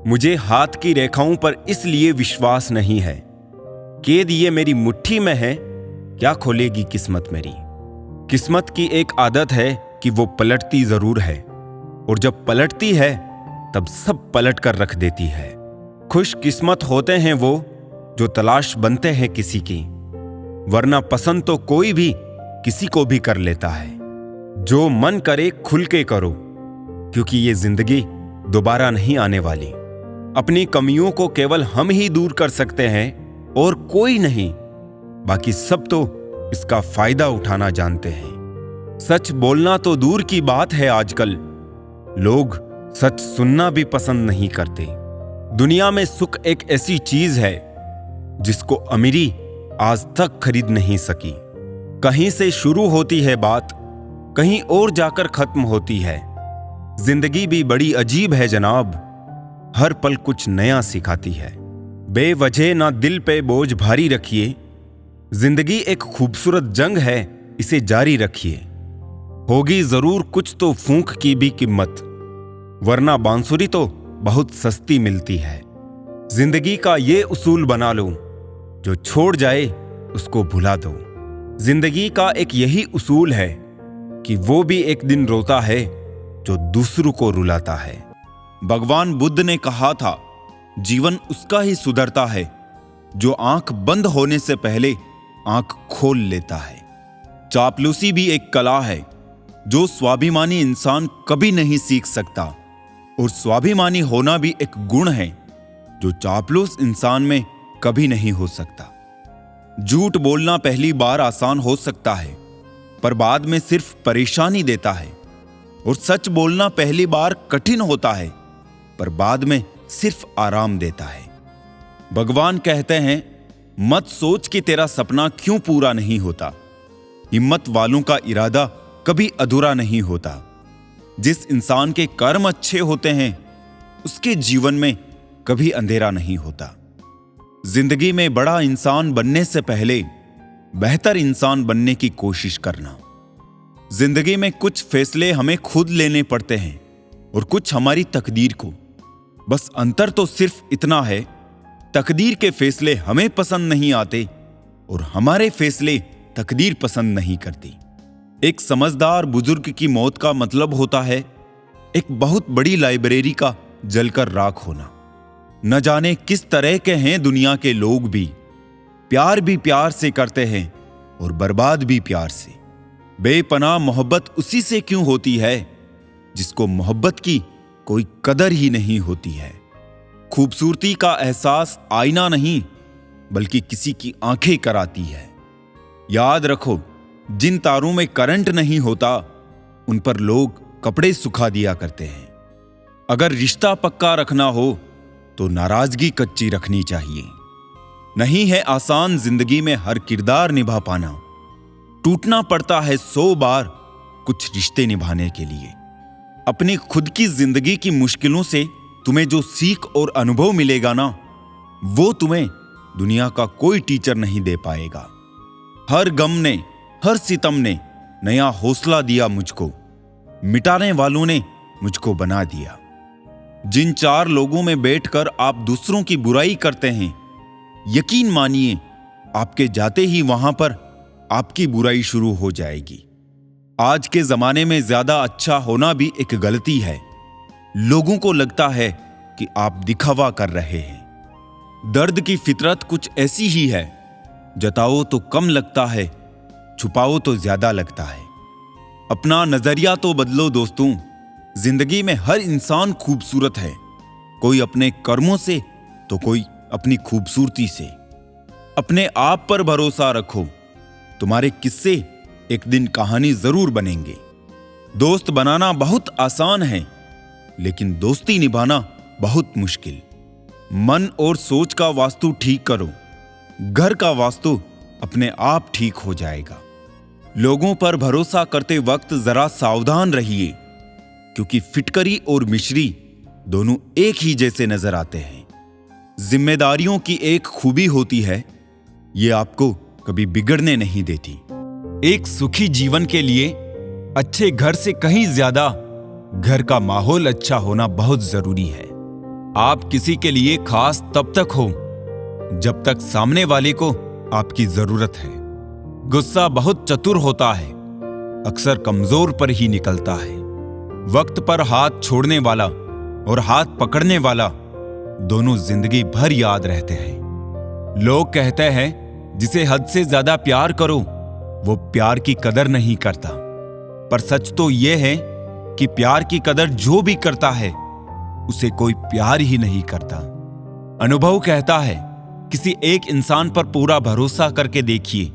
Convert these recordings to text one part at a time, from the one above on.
मुझे हाथ की रेखाओं पर इसलिए विश्वास नहीं है। कैद ये मेरी मुट्ठी में है, क्या खोलेगी किस्मत मेरी। किस्मत की एक आदत है कि वो पलटती जरूर है, और जब पलटती है तब सब पलट कर रख देती है। खुश किस्मत होते हैं वो जो तलाश बनते हैं किसी की, वरना पसंद तो कोई भी किसी को भी कर लेता है। जो मन करे खुल के करो, क्योंकि ये जिंदगी दोबारा नहीं आने वाली। अपनी कमियों को केवल हम ही दूर कर सकते हैं और कोई नहीं। बाकी सब तो इसका फायदा उठाना जानते हैं। सच बोलना तो दूर की बात है, आजकल लोग सच सुनना भी पसंद नहीं करते। दुनिया में सुख एक ऐसी चीज है जिसको अमीरी आज तक खरीद नहीं सकी। कहीं से शुरू होती है बात, कहीं और जाकर खत्म होती है। जिंदगी भी बड़ी अजीब है जनाब, हर पल कुछ नया सिखाती है। बेवजह ना दिल पे बोझ भारी रखिए, जिंदगी एक खूबसूरत जंग है, इसे जारी रखिए। होगी जरूर कुछ तो फूंक की भी कीमत, वरना बांसुरी तो बहुत सस्ती मिलती है। जिंदगी का ये उसूल बना लो, जो छोड़ जाए उसको भुला दो। जिंदगी का एक यही उसूल है कि वो भी एक दिन रोता है जो दूसरों को रुलाता है। भगवान बुद्ध ने कहा था, जीवन उसका ही सुधरता है जो आंख बंद होने से पहले आंख खोल लेता है। चापलूसी भी एक कला है जो स्वाभिमानी इंसान कभी नहीं सीख सकता, और स्वाभिमानी होना भी एक गुण है जो चापलूस इंसान में कभी नहीं हो सकता। झूठ बोलना पहली बार आसान हो सकता है, पर बाद में सिर्फ परेशानी देता है, और सच बोलना पहली बार कठिन होता है, पर बाद में सिर्फ आराम देता है। भगवान कहते हैं, मत सोच कि तेरा सपना क्यों पूरा नहीं होता। हिम्मत वालों का इरादा कभी अधूरा नहीं होता। जिस इंसान के कर्म अच्छे होते हैं उसके जीवन में कभी अंधेरा नहीं होता। जिंदगी में बड़ा इंसान बनने से पहले बेहतर इंसान बनने की कोशिश करना। जिंदगी में कुछ फैसले हमें खुद लेने पड़ते हैं और कुछ हमारी तकदीर को। बस अंतर तो सिर्फ इतना है, तकदीर के फैसले हमें पसंद नहीं आते और हमारे फैसले तकदीर पसंद नहीं करती। एक समझदार बुजुर्ग की मौत का मतलब होता है एक बहुत बड़ी लाइब्रेरी का जलकर राख होना। न जाने किस तरह के हैं दुनिया के लोग भी प्यार से करते हैं और बर्बाद भी प्यार से। बेपनाह मोहब्बत उसी से क्यों होती है जिसको मोहब्बत की कोई कदर ही नहीं होती है। खूबसूरती का एहसास आईना नहीं बल्कि किसी की आंखें कराती है। याद रखो, जिन तारों में करंट नहीं होता उन पर लोग कपड़े सुखा दिया करते हैं। अगर रिश्ता पक्का रखना हो तो नाराजगी कच्ची रखनी चाहिए। नहीं है आसान जिंदगी में हर किरदार निभा पाना। टूटना पड़ता है 100 बार कुछ रिश्ते निभाने के लिए। अपनी खुद की जिंदगी की मुश्किलों से तुम्हें जो सीख और अनुभव मिलेगा ना, वो तुम्हें दुनिया का कोई टीचर नहीं दे पाएगा। हर गम ने, हर सितम ने नया हौसला दिया मुझको, मिटाने वालों ने मुझको बना दिया। जिन 4 लोगों में बैठकर आप दूसरों की बुराई करते हैं, यकीन मानिए आपके जाते ही वहां पर आपकी बुराई शुरू हो जाएगी। आज के जमाने में ज्यादा अच्छा होना भी एक गलती है। लोगों को लगता है कि आप दिखावा कर रहे हैं। दर्द की फितरत कुछ ऐसी ही है, जताओ तो कम लगता है, छुपाओ तो ज्यादा लगता है। अपना नजरिया तो बदलो दोस्तों। जिंदगी में हर इंसान खूबसूरत है, कोई अपने कर्मों से तो कोई अपनी खूबसूरती से। अपने आप पर भरोसा रखो, तुम्हारे किस्से एक दिन कहानी जरूर बनेंगे। दोस्त बनाना बहुत आसान है, लेकिन दोस्ती निभाना बहुत मुश्किल। मन और सोच का वास्तु ठीक करो, घर का वास्तु अपने आप ठीक हो जाएगा। लोगों पर भरोसा करते वक्त जरा सावधान रहिए, क्योंकि फिटकरी और मिश्री दोनों एक ही जैसे नजर आते हैं। जिम्मेदारियों की एक खूबी होती है, ये आपको कभी बिगड़ने नहीं देती। एक सुखी जीवन के लिए अच्छे घर से कहीं ज्यादा घर का माहौल अच्छा होना बहुत जरूरी है। आप किसी के लिए खास तब तक हो जब तक सामने वाले को आपकी जरूरत है। गुस्सा बहुत चतुर होता है, अक्सर कमजोर पर ही निकलता है। वक्त पर हाथ छोड़ने वाला और हाथ पकड़ने वाला दोनों जिंदगी भर याद रहते हैं। लोग कहते हैं जिसे हद से ज्यादा प्यार करो वो प्यार की कदर नहीं करता, पर सच तो यह है कि प्यार की कदर जो भी करता है उसे कोई प्यार ही नहीं करता। अनुभव कहता है किसी एक इंसान पर पूरा भरोसा करके देखिए,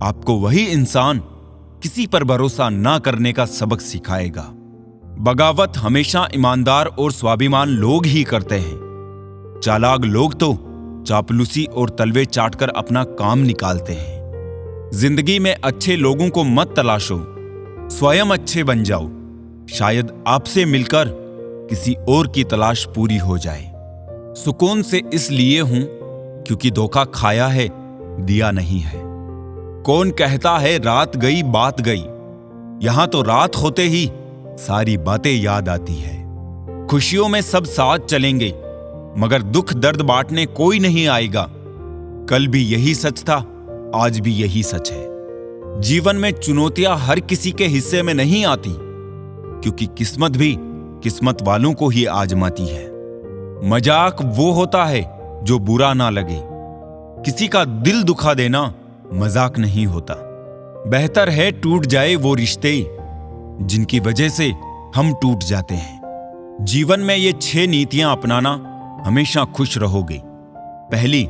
आपको वही इंसान किसी पर भरोसा ना करने का सबक सिखाएगा। बगावत हमेशा ईमानदार और स्वाभिमान लोग ही करते हैं। चालाक लोग तो चापलूसी और तलवे चाटकर अपना काम निकालते हैं। जिंदगी में अच्छे लोगों को मत तलाशो, स्वयं अच्छे बन जाओ। शायद आपसे मिलकर किसी और की तलाश पूरी हो जाए। सुकून से इसलिए हूं क्योंकि धोखा खाया है, दिया नहीं है। कौन कहता है रात गई बात गई, यहां तो रात होते ही सारी बातें याद आती है। खुशियों में सब साथ चलेंगे मगर दुख दर्द बांटने कोई नहीं आएगा। कल भी यही सच था, आज भी यही सच है। जीवन में चुनौतियां हर किसी के हिस्से में नहीं आती, क्योंकि किस्मत भी किस्मत वालों को ही आजमाती है। मजाक वो होता है जो बुरा ना लगे। किसी का दिल दुखा देना मजाक नहीं होता। बेहतर है टूट जाए वो रिश्ते जिनकी वजह से हम टूट जाते हैं। जीवन में ये 6 नीतियां अपनाना, हमेशा खुश रहोगे। पहली,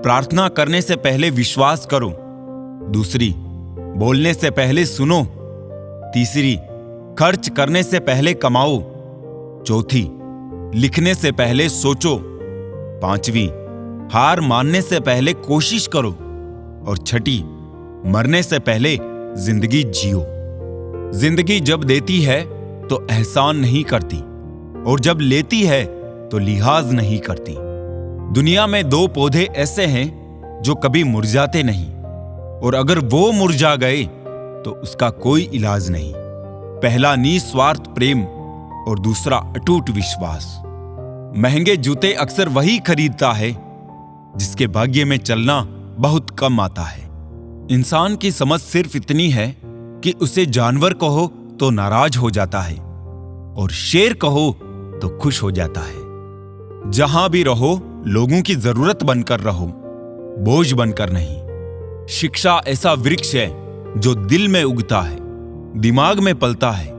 प्रार्थना करने से पहले विश्वास करो। दूसरी, बोलने से पहले सुनो। तीसरी, खर्च करने से पहले कमाओ। चौथी, लिखने से पहले सोचो। पांचवी, हार मानने से पहले कोशिश करो। और छठी, मरने से पहले जिंदगी जियो। जिंदगी जब देती है तो एहसान नहीं करती, और जब लेती है तो लिहाज नहीं करती। दुनिया में 2 पौधे ऐसे हैं जो कभी मुरझाते नहीं, और अगर वो मुरझा गए तो उसका कोई इलाज नहीं। पहला निस्वार्थ प्रेम और दूसरा अटूट विश्वास। महंगे जूते अक्सर वही खरीदता है जिसके भाग्य में चलना बहुत कम आता है। इंसान की समझ सिर्फ इतनी है कि उसे जानवर कहो तो नाराज हो जाता है, और शेर कहो तो खुश हो जाता है। जहां भी रहो लोगों की जरूरत बनकर रहो, बोझ बनकर नहीं। शिक्षा ऐसा वृक्ष है जो दिल में उगता है, दिमाग में पलता है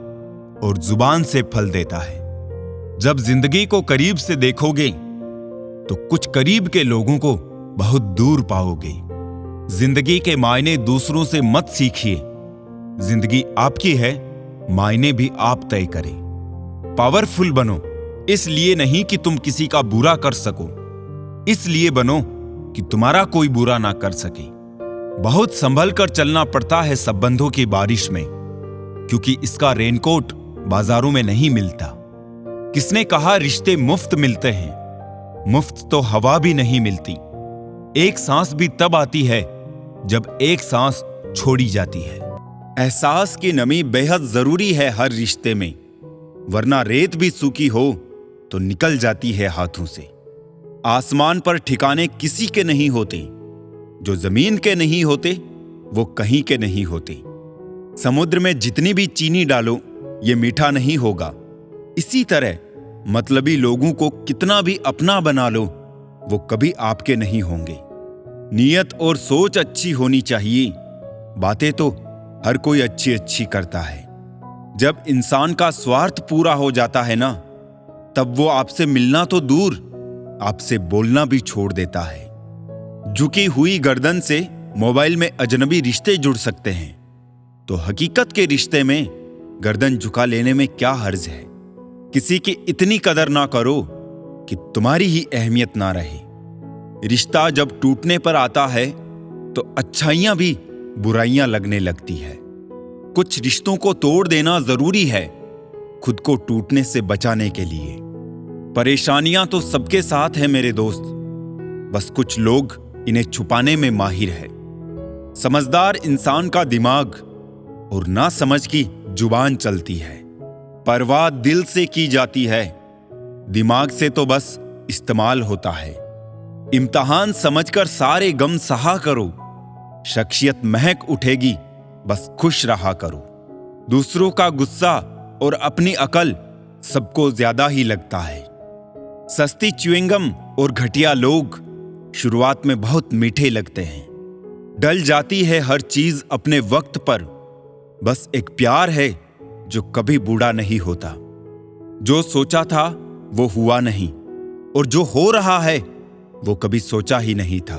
और जुबान से फल देता है। जब जिंदगी को करीब से देखोगे तो कुछ करीब के लोगों को बहुत दूर पाओगे। जिंदगी के मायने दूसरों से मत सीखिए। जिंदगी आपकी है, मायने भी आप तय करें। पावरफुल बनो, इसलिए नहीं कि तुम किसी का बुरा कर सको, इसलिए बनो कि तुम्हारा कोई बुरा ना कर सके। बहुत संभल कर चलना पड़ता है संबंधों की बारिश में, क्योंकि इसका रेनकोट बाजारों में नहीं मिलता। किसने कहा रिश्ते मुफ्त मिलते हैं? मुफ्त तो हवा भी नहीं मिलती। एक सांस भी तब आती है जब एक सांस छोड़ी जाती है। एहसास की नमी बेहद जरूरी है हर रिश्ते में, वरना रेत भी सूखी हो तो निकल जाती है हाथों से। आसमान पर ठिकाने किसी के नहीं होते, जो जमीन के नहीं होते वो कहीं के नहीं होते। समुद्र में जितनी भी चीनी डालो ये मीठा नहीं होगा। इसी तरह मतलबी लोगों को कितना भी अपना बना लो वो कभी आपके नहीं होंगे। नीयत और सोच अच्छी होनी चाहिए। बातें तो हर कोई अच्छी अच्छी करता है। जब इंसान का स्वार्थ पूरा हो जाता है ना, तब वो आपसे मिलना तो दूर, आपसे बोलना भी छोड़ देता है। झुकी हुई गर्दन से मोबाइल में अजनबी रिश्ते जुड़ सकते हैं, तो हकीकत के रिश्ते में गर्दन झुका लेने में क्या हर्ज है। किसी की इतनी कदर ना करो कि तुम्हारी ही अहमियत ना रहे। रिश्ता जब टूटने पर आता है तो अच्छाइयां भी बुराइयां लगने लगती है। कुछ रिश्तों को तोड़ देना जरूरी है खुद को टूटने से बचाने के लिए। परेशानियां तो सबके साथ है मेरे दोस्त, बस कुछ लोग इन्हें छुपाने में माहिर है। समझदार इंसान का दिमाग और नासमझ की जुबान चलती है। परवाह दिल से की जाती है, दिमाग से तो बस इस्तेमाल होता है। इम्तिहान समझकर सारे गम सहा करो, शख्सियत महक उठेगी, बस खुश रहा करो। दूसरों का गुस्सा और अपनी अकल सबको ज्यादा ही लगता है। सस्ती च्युइंगम और घटिया लोग शुरुआत में बहुत मीठे लगते हैं। डल जाती है हर चीज अपने वक्त पर, बस एक प्यार है जो कभी बूढ़ा नहीं होता। जो सोचा था वो हुआ नहीं, और जो हो रहा है वो कभी सोचा ही नहीं था।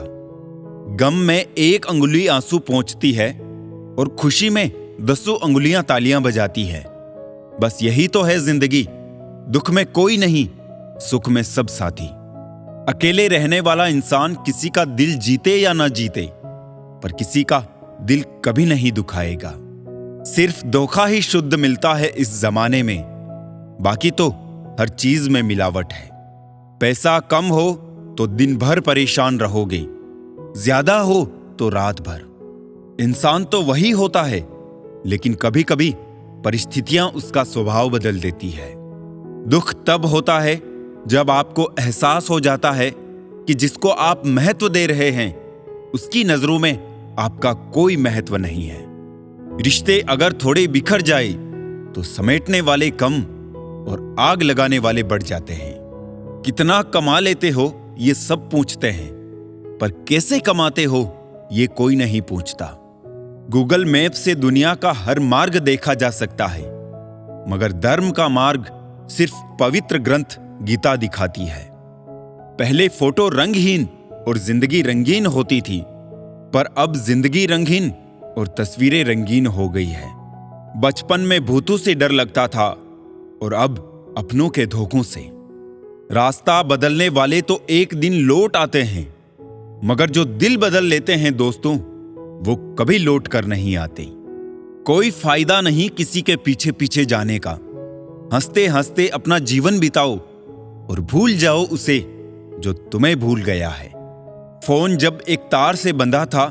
गम में एक अंगुली आंसू पहुंचती है और खुशी में 10 अंगुलियां तालियां बजाती है। बस यही तो है जिंदगी, दुख में कोई नहीं, सुख में सब साथी। अकेले रहने वाला इंसान किसी का दिल जीते या ना जीते, पर किसी का दिल कभी नहीं दुखाएगा। सिर्फ धोखा ही शुद्ध मिलता है इस जमाने में, बाकी तो हर चीज में मिलावट है। पैसा कम हो तो दिन भर परेशान रहोगे, ज्यादा हो तो रात भर। इंसान तो वही होता है, लेकिन कभी कभी परिस्थितियां उसका स्वभाव बदल देती है। दुख तब होता है जब आपको एहसास हो जाता है कि जिसको आप महत्व दे रहे हैं उसकी नजरों में आपका कोई महत्व नहीं है। रिश्ते अगर थोड़े बिखर जाए तो समेटने वाले कम और आग लगाने वाले बढ़ जाते हैं। कितना कमा लेते हो ये सब पूछते हैं, पर कैसे कमाते हो ये कोई नहीं पूछता। गूगल मैप से दुनिया का हर मार्ग देखा जा सकता है, मगर धर्म का मार्ग सिर्फ पवित्र ग्रंथ गीता दिखाती है। पहले फोटो रंगहीन और जिंदगी रंगीन होती थी, पर अब जिंदगी रंगीन और तस्वीरें रंगीन हो गई है। बचपन में भूतों से डर लगता था और अब अपनों के धोखों से। रास्ता बदलने वाले तो एक दिन लौट आते हैं, मगर जो दिल बदल लेते हैं दोस्तों, वो कभी लौट कर नहीं आते। कोई फायदा नहीं किसी के पीछे पीछे जाने का। हंसते हंसते अपना जीवन बिताओ और भूल जाओ उसे जो तुम्हें भूल गया है। फोन जब एक तार से बंधा था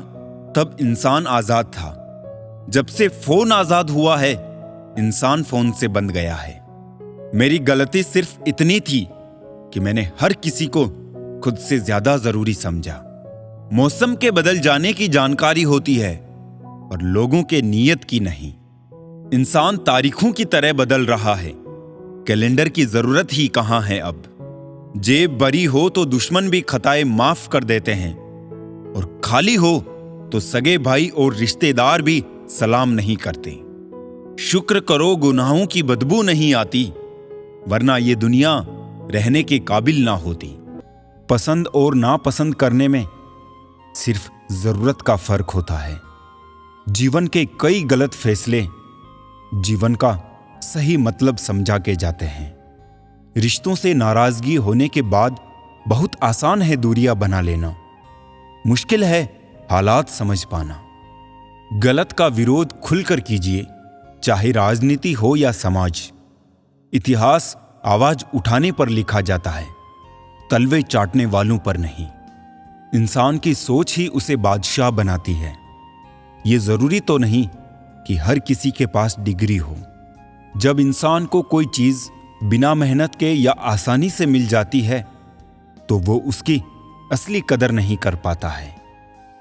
तब इंसान आजाद था। जब से फोन आजाद हुआ है, इंसान फोन से बंध गया है। मेरी गलती सिर्फ इतनी थी कि मैंने हर किसी को खुद से ज्यादा जरूरी समझा। मौसम के बदल जाने की जानकारी होती है और लोगों के नियत की नहीं। इंसान तारीखों की तरह बदल रहा है, कैलेंडर की जरूरत ही कहां है अब। जेब भरी हो तो दुश्मन भी खताएं माफ कर देते हैं, और खाली हो तो सगे भाई और रिश्तेदार भी सलाम नहीं करते। शुक्र करो गुनाहों की बदबू नहीं आती, वरना ये दुनिया रहने के काबिल ना होती। पसंद और नापसंद करने में सिर्फ जरूरत का फर्क होता है। जीवन के कई गलत फैसले जीवन का सही मतलब समझा के जाते हैं। रिश्तों से नाराजगी होने के बाद बहुत आसान है दूरियां बना लेना, मुश्किल है हालात समझ पाना। गलत का विरोध खुलकर कीजिए, चाहे राजनीति हो या समाज। इतिहास आवाज उठाने पर लिखा जाता है, तलवे चाटने वालों पर नहीं। इंसान की सोच ही उसे बादशाह बनाती है। ये जरूरी तो नहीं कि हर किसी के पास डिग्री हो। जब इंसान को कोई चीज बिना मेहनत के या आसानी से मिल जाती है तो वो उसकी असली कदर नहीं कर पाता है।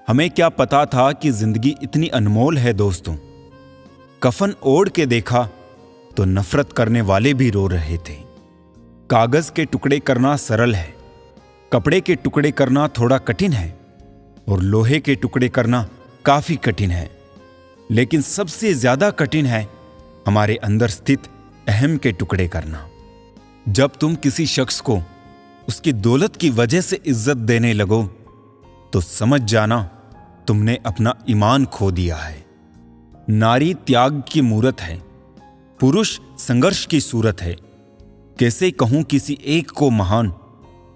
हमें क्या पता था कि जिंदगी इतनी अनमोल है दोस्तों। कफन ओढ़ के देखा तो नफरत करने वाले भी रो रहे थे। कागज के टुकड़े करना सरल है, कपड़े के टुकड़े करना थोड़ा कठिन है, और लोहे के टुकड़े करना काफी कठिन है। लेकिन सबसे ज्यादा कठिन है हमारे अंदर स्थित अहम के टुकड़े करना। जब तुम किसी शख्स को उसकी दौलत की वजह से इज्जत देने लगो तो समझ जाना तुमने अपना ईमान खो दिया है। नारी त्याग की मूरत है, पुरुष संघर्ष की सूरत है। कैसे कहूं किसी एक को महान,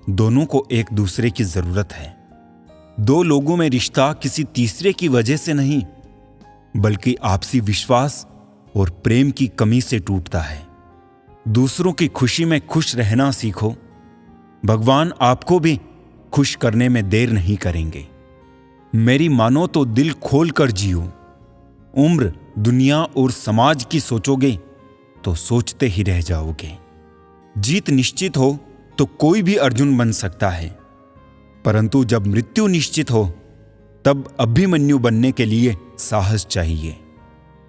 दोनों को एक दूसरे की जरूरत है। दो लोगों में रिश्ता किसी तीसरे की वजह से नहीं, बल्कि आपसी विश्वास और प्रेम की कमी से टूटता है। दूसरों की खुशी में खुश रहना सीखो, भगवान आपको भी खुश करने में देर नहीं करेंगे। मेरी मानो तो दिल खोल कर जियो। उम्र, दुनिया और समाज की सोचोगे तो सोचते ही रह जाओगे। जीत निश्चित हो तो कोई भी अर्जुन बन सकता है, परंतु जब मृत्यु निश्चित हो तब अभिमन्यु बनने के लिए साहस चाहिए।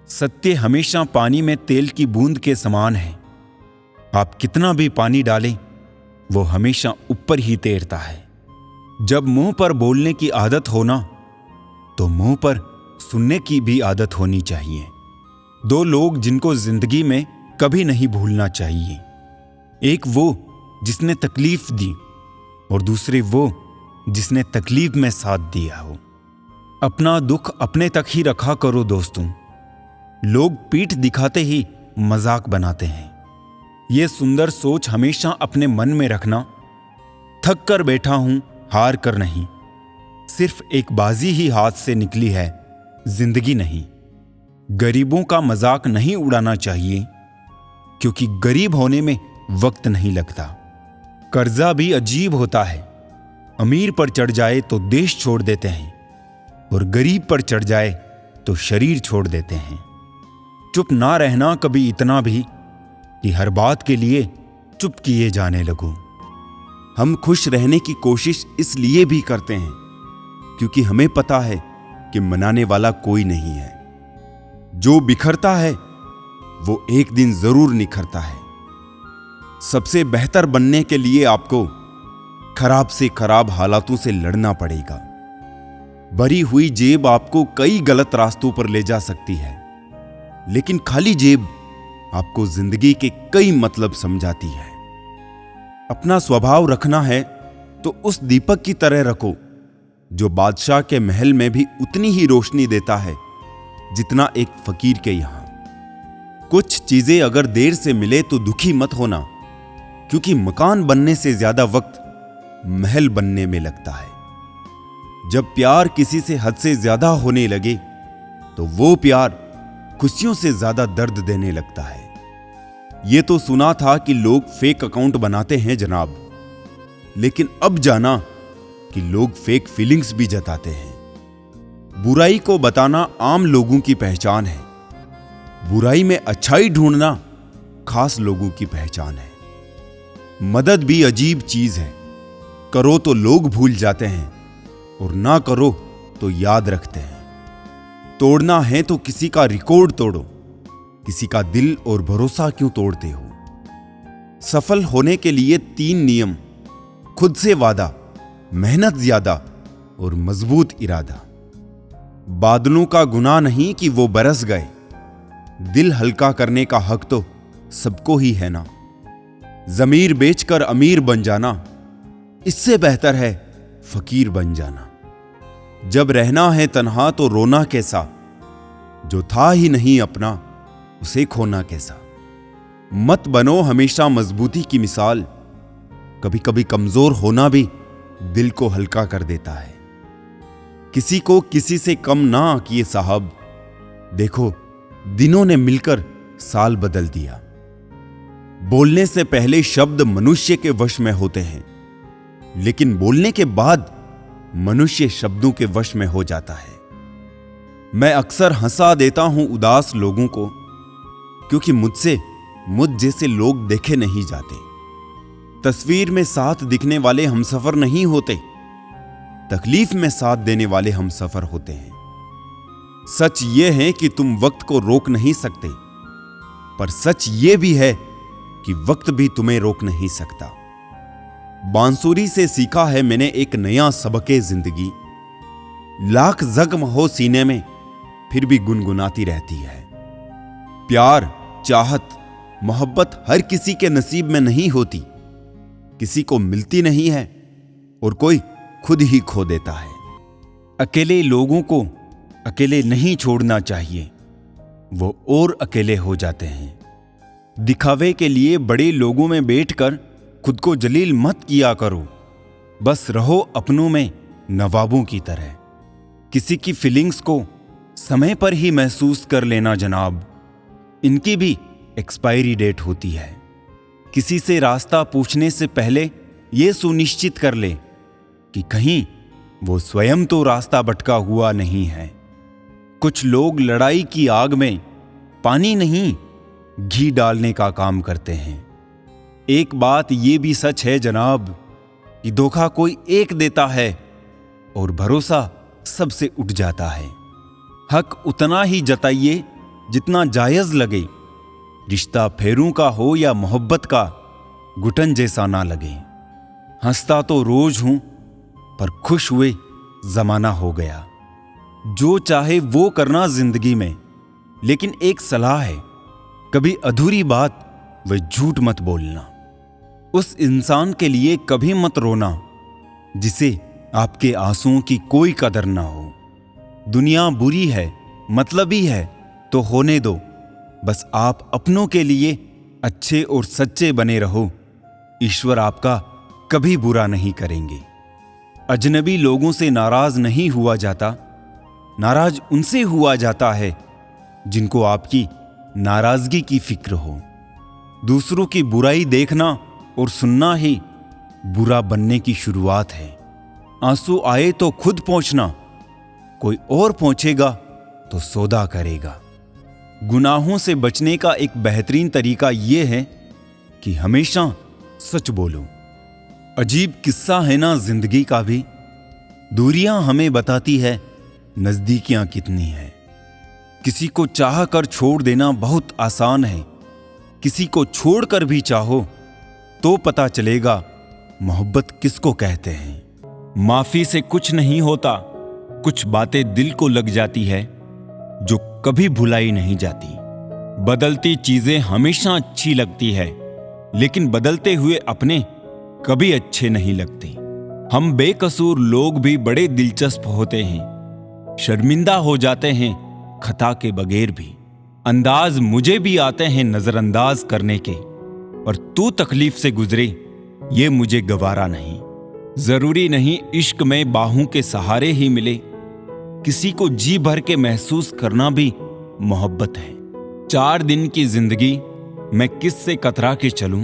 सत्य हमेशा पानी में तेल की बूंद के समान है। आप कितना भी पानी डालें, वो हमेशा ऊपर ही तैरता है। जब मुंह पर बोलने की आदत हो ना, तो मुंह पर सुनने की भी आदत होनी चाहिए। दो लोग जिनको जिंदगी में कभी नहीं भूलना चाहिए, एक वो जिसने तकलीफ दी और दूसरे वो जिसने तकलीफ में साथ दिया हो। अपना दुख अपने तक ही रखा करो दोस्तों। लोग पीठ दिखाते ही मजाक बनाते हैं। ये सुंदर सोच हमेशा अपने मन में रखना। थक कर बैठा हूं, हार कर नहीं। सिर्फ एक बाजी ही हाथ से निकली है, जिंदगी नहीं। गरीबों का मजाक नहीं उड़ाना चाहिए, क्योंकि गरीब होने में वक्त नहीं लगता। कर्जा भी अजीब होता है। अमीर पर चढ़ जाए तो देश छोड़ देते हैं, और गरीब पर चढ़ जाए तो शरीर छोड़ देते हैं। चुप ना रहना कभी इतना भी कि हर बात के लिए चुप किए जाने लगो। हम खुश रहने की कोशिश इसलिए भी करते हैं क्योंकि हमें पता है कि मनाने वाला कोई नहीं है। जो बिखरता है वो एक दिन जरूर निखरता है। सबसे बेहतर बनने के लिए आपको खराब से खराब हालातों से लड़ना पड़ेगा। भरी हुई जेब आपको कई गलत रास्तों पर ले जा सकती है, लेकिन खाली जेब आपको जिंदगी के कई मतलब समझाती है। अपना स्वभाव रखना है तो उस दीपक की तरह रखो जो बादशाह के महल में भी उतनी ही रोशनी देता है जितना एक फकीर के यहां। कुछ चीजें अगर देर से मिले तो दुखी मत होना, क्योंकि मकान बनने से ज्यादा वक्त महल बनने में लगता है। जब प्यार किसी से हद से ज्यादा होने लगे तो वो प्यार खुशियों से ज्यादा दर्द देने लगता है। ये तो सुना था कि लोग फेक अकाउंट बनाते हैं जनाब, लेकिन अब जाना कि लोग फेक फीलिंग्स भी जताते हैं। बुराई को बताना आम लोगों की पहचान है, बुराई में अच्छाई ढूंढना खास लोगों की पहचान है। मदद भी अजीब चीज है, करो तो लोग भूल जाते हैं और ना करो तो याद रखते हैं। तोड़ना है तो किसी का रिकॉर्ड तोड़ो, किसी का दिल और भरोसा क्यों तोड़ते हो। सफल होने के लिए 3 नियम: खुद से वादा, मेहनत ज्यादा और मजबूत इरादा। बादलों का गुनाह नहीं कि वो बरस गए, दिल हल्का करने का हक तो सबको ही है ना। जमीर बेचकर अमीर बन जाना, इससे बेहतर है फकीर बन जाना। जब रहना है तन्हा तो रोना कैसा, जो था ही नहीं अपना उसे खोना कैसा। मत बनो हमेशा मजबूती की मिसाल, कभी कभी कमजोर होना भी दिल को हल्का कर देता है। किसी को किसी से कम ना आकिए साहब, देखो दिनों ने मिलकर साल बदल दिया। बोलने से पहले शब्द मनुष्य के वश में होते हैं, लेकिन बोलने के बाद मनुष्य शब्दों के वश में हो जाता है। मैं अक्सर हंसा देता हूं उदास लोगों को, क्योंकि मुझसे मुझ जैसे लोग देखे नहीं जाते। तस्वीर में साथ दिखने वाले हमसफर नहीं होते, तकलीफ में साथ देने वाले हमसफर होते हैं। सच यह है कि तुम वक्त को रोक नहीं सकते, पर सच यह भी है कि वक्त भी तुम्हें रोक नहीं सकता। बांसुरी से सीखा है मैंने एक नया सबके जिंदगी, लाख जख्म हो सीने में फिर भी गुनगुनाती रहती है। प्यार, चाहत, मोहब्बत हर किसी के नसीब में नहीं होती, किसी को मिलती नहीं है और कोई खुद ही खो देता है। अकेले लोगों को अकेले नहीं छोड़ना चाहिए, वो और अकेले हो जाते हैं। दिखावे के लिए बड़े लोगों में बैठकर खुद को जलील मत किया करो, बस रहो अपनों में नवाबों की तरह। किसी की फीलिंग्स को समय पर ही महसूस कर लेना जनाब, इनकी भी एक्सपायरी डेट होती है। किसी से रास्ता पूछने से पहले यह सुनिश्चित कर ले कि कहीं वो स्वयं तो रास्ता भटका हुआ नहीं है। कुछ लोग लड़ाई की आग में पानी नहीं घी डालने का काम करते हैं। एक बात ये भी सच है जनाब कि धोखा कोई एक देता है और भरोसा सबसे उठ जाता है। हक उतना ही जताइए जितना जायज लगे। रिश्ता फेरों का हो या मोहब्बत का, घुटन जैसा ना लगे। हंसता तो रोज हूं पर खुश हुए जमाना हो गया। जो चाहे वो करना जिंदगी में, लेकिन एक सलाह है, कभी अधूरी बात व झूठ मत बोलना। उस इंसान के लिए कभी मत रोना जिसे आपके आंसुओं की कोई कदर ना हो। दुनिया बुरी है, मतलबी है तो होने दो। बस आप अपनों के लिए अच्छे और सच्चे बने रहो। ईश्वर आपका कभी बुरा नहीं करेंगे। अजनबी लोगों से नाराज नहीं हुआ जाता, नाराज उनसे हुआ जाता है जिनको आपकी नाराजगी की फिक्र हो। दूसरों की बुराई देखना और सुनना ही बुरा बनने की शुरुआत है। आंसू आए तो खुद पहुंचना, कोई और पहुंचेगा तो सौदा करेगा। गुनाहों से बचने का एक बेहतरीन तरीका यह है कि हमेशा सच बोलो। अजीब किस्सा है ना जिंदगी का भी। दूरियां हमें बताती है नजदीकियां कितनी है। किसी को चाह कर छोड़ देना बहुत आसान है, किसी को छोड़कर भी चाहो तो पता चलेगा मोहब्बत किसको कहते हैं। माफी से कुछ नहीं होता, कुछ बातें दिल को लग जाती है जो कभी भुलाई नहीं जाती। बदलती चीजें हमेशा अच्छी लगती है, लेकिन बदलते हुए अपने कभी अच्छे नहीं लगते। हम बेकसूर लोग भी बड़े दिलचस्प होते हैं, शर्मिंदा हो जाते हैं खता के बगैर भी। अंदाज मुझे भी आते हैं नजरअंदाज करने के, और तू तकलीफ से गुजरे ये मुझे गवारा नहीं। जरूरी नहीं इश्क में बाहों के सहारे ही मिले, किसी को जी भर के महसूस करना भी मोहब्बत है। 4 दिन की जिंदगी मैं किससे कतरा के चलूं,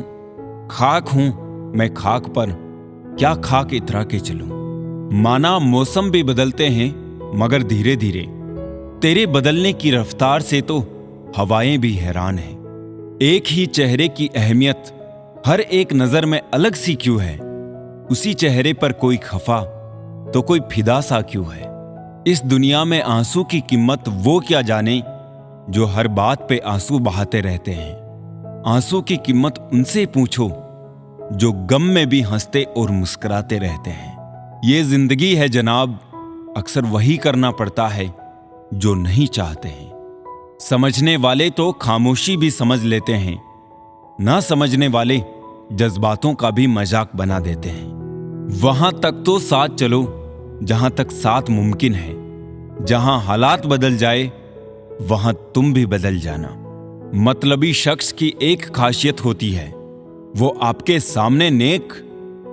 खाक हूं मैं खाक पर क्या खाक इतरा के चलूं। माना मौसम भी बदलते हैं मगर धीरे धीरे, तेरे बदलने की रफ्तार से तो हवाएं भी हैरान हैं। एक ही चेहरे की अहमियत हर एक नजर में अलग सी क्यों है। उसी चेहरे पर कोई खफा तो कोई फिदा सा क्यों है। इस दुनिया में आंसू की कीमत वो क्या जाने जो हर बात पे आंसू बहाते रहते हैं। आंसू की कीमत उनसे पूछो जो गम में भी हंसते और मुस्कुराते रहते हैं। ये जिंदगी है जनाब, अक्सर वही करना पड़ता है जो नहीं चाहते हैं। समझने वाले तो खामोशी भी समझ लेते हैं, ना समझने वाले जज्बातों का भी मजाक बना देते हैं। वहां तक तो साथ चलो जहां तक साथ मुमकिन है। जहां हालात बदल जाए वहां तुम भी बदल जाना। मतलबी शख्स की एक खासियत होती है, वो आपके सामने नेक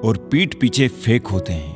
और पीठ पीछे फेक होते हैं।